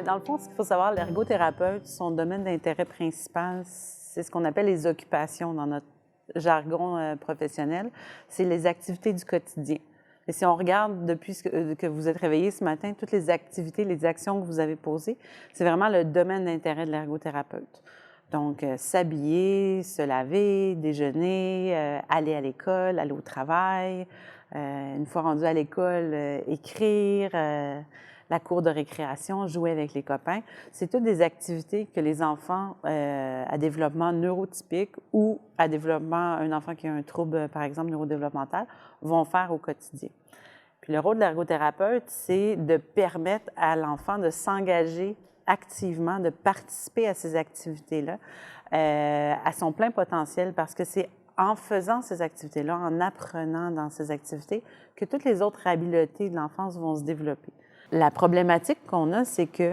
Dans le fond, ce qu'il faut savoir, l'ergothérapeute, son domaine d'intérêt principal, c'est ce qu'on appelle les occupations dans notre jargon professionnel. C'est les activités du quotidien. Et si on regarde depuis que vous êtes réveillé ce matin, toutes les activités, les actions que vous avez posées, c'est vraiment le domaine d'intérêt de l'ergothérapeute. Donc, s'habiller, se laver, déjeuner, aller à l'école, aller au travail, une fois rendu à l'école, écrire, la cour de récréation, jouer avec les copains. C'est toutes des activités que les enfants à développement neurotypique ou à développement, un enfant qui a un trouble, par exemple, neurodéveloppemental, vont faire au quotidien. Puis le rôle de l'ergothérapeute, c'est de permettre à l'enfant de s'engager activement, de participer à ces activités-là à son plein potentiel, parce que c'est en faisant ces activités-là, en apprenant dans ces activités, que toutes les autres habiletés de l'enfance vont se développer. La problématique qu'on a, c'est que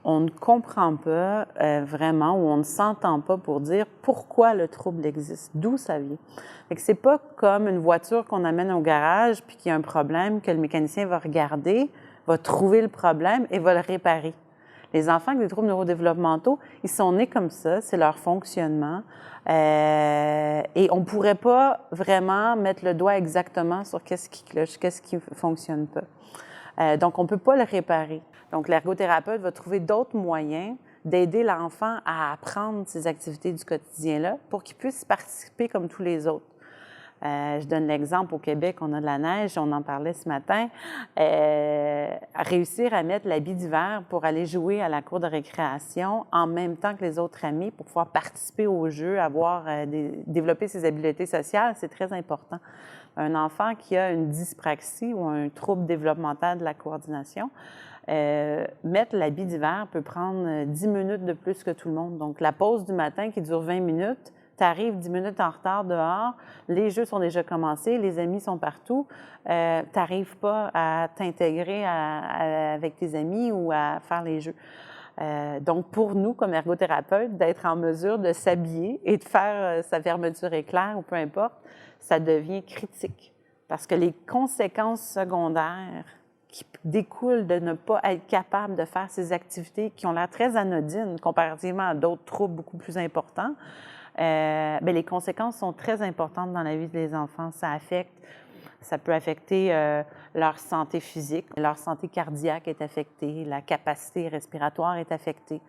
on ne comprend pas vraiment ou on ne s'entend pas pour dire pourquoi le trouble existe, d'où ça vient. Fait que c'est pas comme une voiture qu'on amène au garage puis qu'il y a un problème que le mécanicien va regarder, va trouver le problème et va le réparer. Les enfants avec des troubles neurodéveloppementaux, ils sont nés comme ça, c'est leur fonctionnement. Et on ne pourrait pas vraiment mettre le doigt exactement sur qu'est-ce qui cloche, qu'est-ce qui ne fonctionne pas. Donc, on ne peut pas le réparer. Donc, l'ergothérapeute va trouver d'autres moyens d'aider l'enfant à apprendre ces activités du quotidien-là pour qu'il puisse participer comme tous les autres. Je donne l'exemple, au Québec, on a de la neige, on en parlait ce matin. Réussir à mettre l'habit d'hiver pour aller jouer à la cour de récréation en même temps que les autres amis pour pouvoir participer au jeu, développer ses habiletés sociales, c'est très important. Un enfant qui a une dyspraxie ou un trouble développemental de la coordination, mettre l'habit d'hiver peut prendre 10 minutes de plus que tout le monde. Donc, la pause du matin qui dure 20 minutes, tu arrives 10 minutes en retard dehors, les jeux sont déjà commencés, les amis sont partout, tu n'arrives pas à t'intégrer avec tes amis ou à faire les jeux. Donc, pour nous, comme ergothérapeute, d'être en mesure de s'habiller et de faire sa fermeture éclair ou peu importe, ça devient critique. Parce que les conséquences secondaires qui découlent de ne pas être capable de faire ces activités qui ont l'air très anodines comparativement à d'autres troubles beaucoup plus importants, bien, les conséquences sont très importantes dans la vie des enfants. Ça peut affecter leur santé physique, leur santé cardiaque est affectée, la capacité respiratoire est affectée.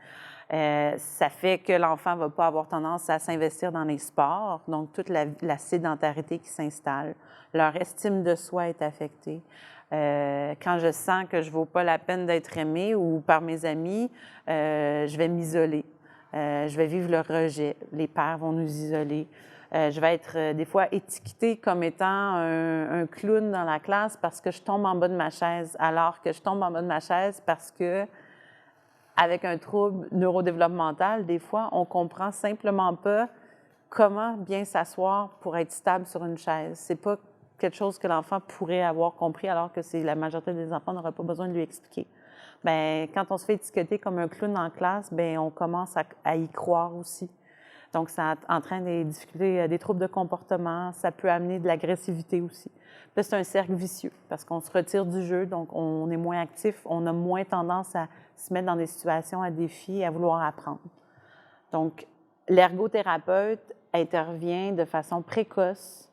Ça fait que l'enfant ne va pas avoir tendance à s'investir dans les sports, donc toute la sédentarité qui s'installe. Leur estime de soi est affectée. Quand je sens que je ne vaux pas la peine d'être aimée ou par mes amis, je vais m'isoler. Je vais vivre le rejet. Les pères vont nous isoler. Je vais être des fois étiquetée comme étant un clown dans la classe parce que je tombe en bas de ma chaise, alors que je tombe en bas de ma chaise parce que, avec un trouble neurodéveloppemental, des fois, on comprend simplement pas comment bien s'asseoir pour être stable sur une chaise. C'est pas quelque chose que l'enfant pourrait avoir compris, alors que la majorité des enfants n'aura pas besoin de lui expliquer. Bien, quand on se fait étiqueter comme un clown en classe, bien, on commence à y croire aussi. Donc, ça entraîne des difficultés, des troubles de comportement, ça peut amener de l'agressivité aussi. Puis là, c'est un cercle vicieux parce qu'on se retire du jeu, donc on est moins actif, on a moins tendance à se mettre dans des situations à défi, à vouloir apprendre. Donc, l'ergothérapeute intervient de façon précoce,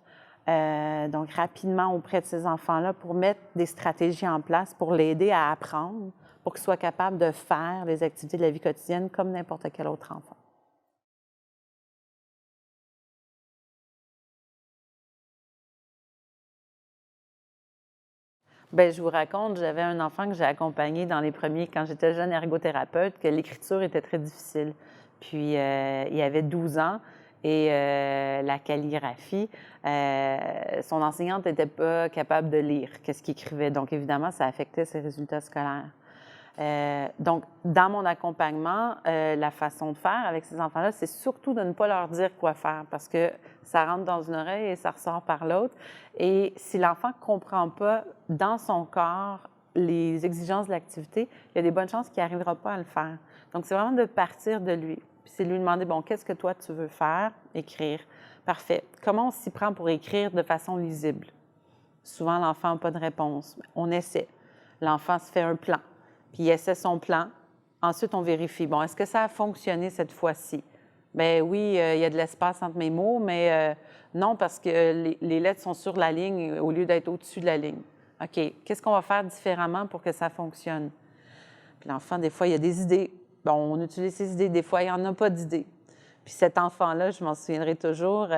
donc rapidement auprès de ces enfants-là pour mettre des stratégies en place pour l'aider à apprendre, pour qu'il soit capable de faire les activités de la vie quotidienne comme n'importe quel autre enfant. Bien, je vous raconte, j'avais un enfant que j'ai accompagné dans les premiers, quand j'étais jeune ergothérapeute, que l'écriture était très difficile. Puis, il avait 12 ans et la calligraphie, son enseignante n'était pas capable de lire qu'est-ce qu'il écrivait. Donc, évidemment, ça affectait ses résultats scolaires. Donc, dans mon accompagnement, la façon de faire avec ces enfants-là, c'est surtout de ne pas leur dire quoi faire parce que ça rentre dans une oreille et ça ressort par l'autre. Et si l'enfant ne comprend pas dans son corps les exigences de l'activité, il y a des bonnes chances qu'il n'arrivera pas à le faire. Donc, c'est vraiment de partir de lui. Puis c'est lui demander, bon, qu'est-ce que toi tu veux faire? Écrire. Parfait. Comment on s'y prend pour écrire de façon lisible? Souvent, l'enfant n'a pas de réponse. On essaie. L'enfant se fait un plan. Puis il essaie son plan Ensuite, on vérifie. Bon, est-ce que ça a fonctionné cette fois-ci? Bien oui, il y a de l'espace entre mes mots, mais non, parce que les lettres sont sur la ligne au lieu d'être au-dessus de la ligne. OK, qu'est-ce qu'on va faire différemment pour que ça fonctionne? Puis l'enfant, des fois, il y a des idées. Bon, on utilise ces idées. Des fois, il n'y en a pas d'idées. Puis cet enfant-là, je m'en souviendrai toujours,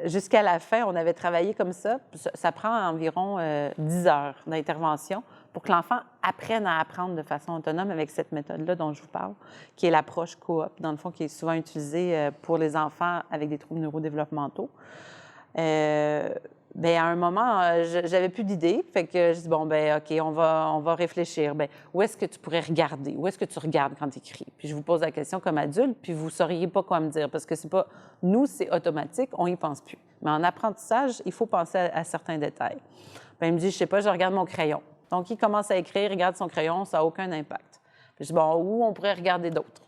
jusqu'à la fin, on avait travaillé comme ça. Ça prend environ 10 heures d'intervention pour que l'enfant apprenne à apprendre de façon autonome avec cette méthode-là dont je vous parle, qui est l'approche coop, dans le fond, qui est souvent utilisée pour les enfants avec des troubles neurodéveloppementaux. Bien, à un moment, j'avais plus d'idées. Fait que je dis, bon, bien, OK, on va réfléchir. Bien, où est-ce que tu pourrais regarder? Où est-ce que tu regardes quand tu écris? Puis je vous pose la question comme adulte, puis vous ne sauriez pas quoi me dire, parce que c'est pas... Nous, c'est automatique, on n'y pense plus. Mais en apprentissage, il faut penser à certains détails. Bien, il me dit, je sais pas, je regarde mon crayon. Donc, il commence à écrire, il regarde son crayon, ça n'a aucun impact. Puis je dis, bon, où on pourrait regarder d'autres?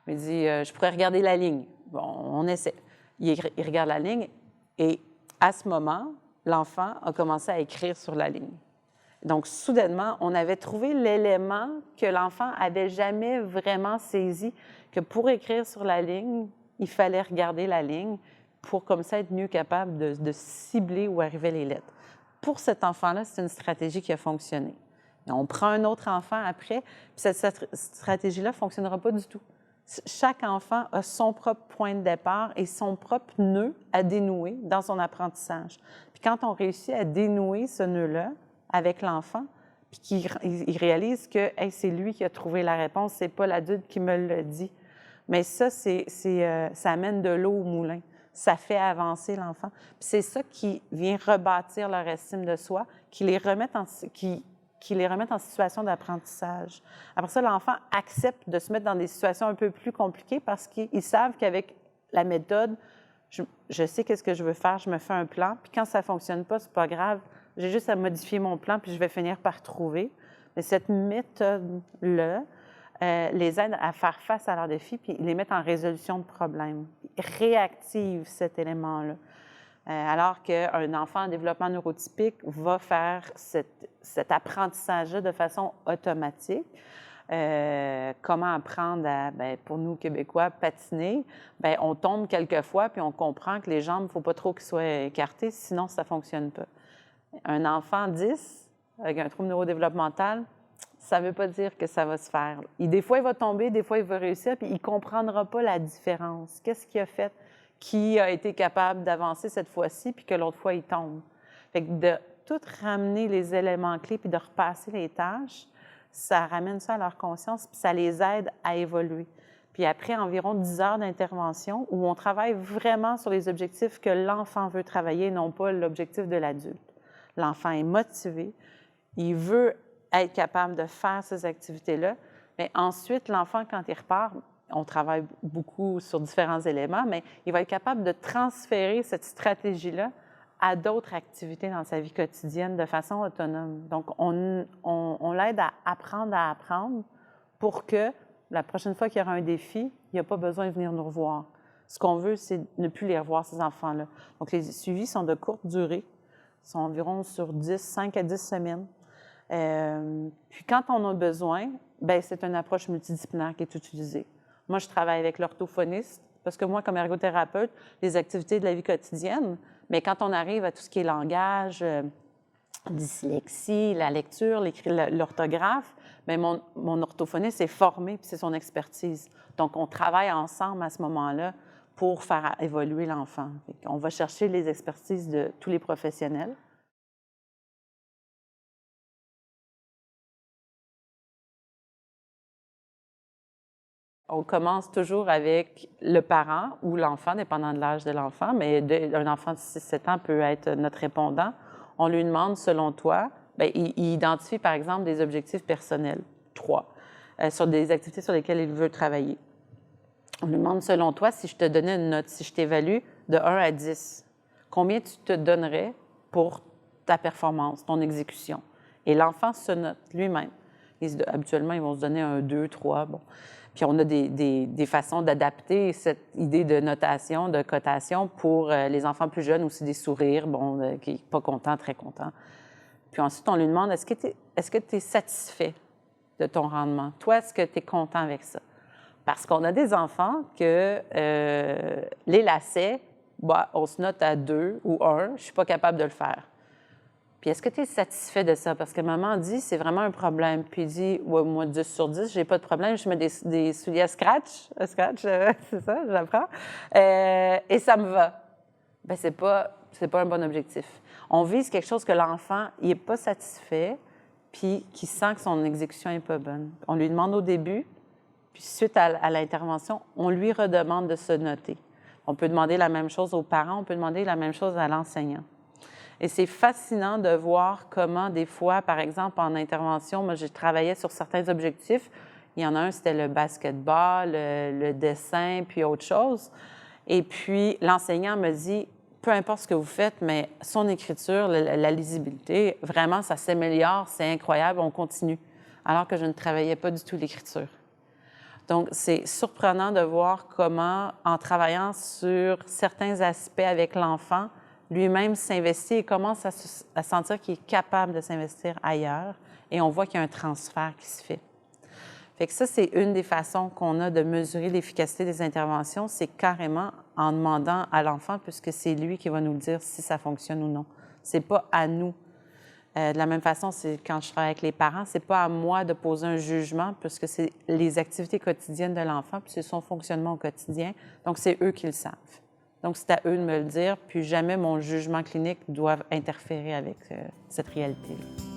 Il me dit, je pourrais regarder la ligne. Bon, on essaie. Il regarde la ligne et à ce moment, l'enfant a commencé à écrire sur la ligne. Donc, soudainement, on avait trouvé l'élément que l'enfant n'avait jamais vraiment saisi, que pour écrire sur la ligne, il fallait regarder la ligne pour, comme ça, être mieux capable de cibler où arrivaient les lettres. Pour cet enfant-là, c'est une stratégie qui a fonctionné. Et on prend un autre enfant après, puis cette stratégie-là ne fonctionnera pas du tout. Chaque enfant a son propre point de départ et son propre nœud à dénouer dans son apprentissage. Puis quand on réussit à dénouer ce nœud-là avec l'enfant, puis qu'il réalise que hey, c'est lui qui a trouvé la réponse, c'est pas l'adulte qui me l'a dit. Mais ça, ça amène de l'eau au moulin. Ça fait avancer l'enfant. Puis c'est ça qui vient rebâtir leur estime de soi, qui les remette en situation d'apprentissage. Après ça, l'enfant accepte de se mettre dans des situations un peu plus compliquées parce qu'ils savent qu'avec la méthode, je sais qu'est-ce que je veux faire, je me fais un plan, puis quand ça ne fonctionne pas, c'est pas grave, j'ai juste à modifier mon plan, puis je vais finir par trouver. Mais cette méthode-là les aide à faire face à leurs défis, puis les met en résolution de problèmes. Ils réactivent cet élément-là. Alors qu'un enfant en développement neurotypique va faire cet apprentissage-là de façon automatique. Comment apprendre à, bien, pour nous, Québécois, patiner? Bien, on tombe quelquefois, puis on comprend que les jambes, il ne faut pas trop qu'ils soient écartées, sinon ça ne fonctionne pas. Un enfant 10, avec un trouble neurodéveloppemental, ça ne veut pas dire que ça va se faire. Des fois, il va tomber, des fois, il va réussir, puis il ne comprendra pas la différence. Qu'est-ce qu'il a fait qui a été capable d'avancer cette fois-ci, puis que l'autre fois, il tombe? Fait que de tout ramener les éléments clés, puis de repasser les tâches, ça ramène ça à leur conscience, puis ça les aide à évoluer. Puis après environ 10 heures d'intervention, où on travaille vraiment sur les objectifs que l'enfant veut travailler, non pas l'objectif de l'adulte. L'enfant est motivé, il veut être capable de faire ces activités-là. Mais ensuite, l'enfant, quand il repart, on travaille beaucoup sur différents éléments, mais il va être capable de transférer cette stratégie-là à d'autres activités dans sa vie quotidienne de façon autonome. Donc, on l'aide à apprendre pour que la prochaine fois qu'il y aura un défi, il n'y a pas besoin de venir nous revoir. Ce qu'on veut, c'est ne plus les revoir, ces enfants-là. Donc, les suivis sont de courte durée, sont environ sur 5 à 10 semaines. Puis quand on a besoin, bien, c'est une approche multidisciplinaire qui est utilisée. Moi, je travaille avec l'orthophoniste parce que moi, comme ergothérapeute, les activités de la vie quotidienne, mais quand on arrive à tout ce qui est langage, dyslexie, la lecture, l'orthographe, bien, mon orthophoniste est formé puis c'est son expertise. Donc, on travaille ensemble à ce moment-là pour faire évoluer l'enfant. On va chercher les expertises de tous les professionnels. On commence toujours avec le parent ou l'enfant, dépendant de l'âge de l'enfant, mais un enfant de 6-7 ans peut être notre répondant. On lui demande, selon toi, bien, il identifie par exemple des objectifs personnels, 3, sur des activités sur lesquelles il veut travailler. On lui demande, selon toi, si je te donnais une note, si je t'évalue de 1 à 10, combien tu te donnerais pour ta performance, ton exécution? Et l'enfant se note lui-même. Habituellement, ils vont se donner un 2, 3, bon. Puis on a des façons d'adapter cette idée de notation, de cotation pour les enfants plus jeunes, aussi des sourires, bon, qui n'est pas content, très content. Puis ensuite, on lui demande, est-ce que tu es satisfait de ton rendement? Toi, est-ce que tu es content avec ça? Parce qu'on a des enfants que les lacets, bah, on se note à 2 ou 1, je ne suis pas capable de le faire. Puis est-ce que tu es satisfait de ça? Parce que maman dit, c'est vraiment un problème. Puis il dit, ouais, moi, 10 sur 10, j'ai pas de problème, je mets des souliers à scratch, c'est ça, j'apprends, et ça me va. Bien, c'est pas un bon objectif. On vise quelque chose que l'enfant, il n'est pas satisfait, puis qui sent que son exécution n'est pas bonne. On lui demande au début, puis suite à l'intervention, on lui redemande de se noter. On peut demander la même chose aux parents, on peut demander la même chose à l'enseignant. Et c'est fascinant de voir comment, des fois, par exemple, en intervention, moi, je travaillais sur certains objectifs. Il y en a un, c'était le basketball, le dessin, puis autre chose. Et puis, l'enseignant me dit, peu importe ce que vous faites, mais son écriture, la lisibilité, vraiment, ça s'améliore, c'est incroyable, on continue. Alors que je ne travaillais pas du tout l'écriture. Donc, c'est surprenant de voir comment, en travaillant sur certains aspects avec l'enfant, lui-même s'investit et commence à sentir qu'il est capable de s'investir ailleurs. Et on voit qu'il y a un transfert qui se fait. Fait que ça, c'est une des façons qu'on a de mesurer l'efficacité des interventions, c'est carrément en demandant à l'enfant, puisque c'est lui qui va nous dire si ça fonctionne ou non. C'est pas à nous. De la même façon, c'est quand je travaille avec les parents, c'est pas à moi de poser un jugement, puisque c'est les activités quotidiennes de l'enfant, puis c'est son fonctionnement au quotidien. Donc, c'est eux qui le savent. Donc, c'est à eux de me le dire, puis jamais mon jugement clinique doit interférer avec cette réalité-là.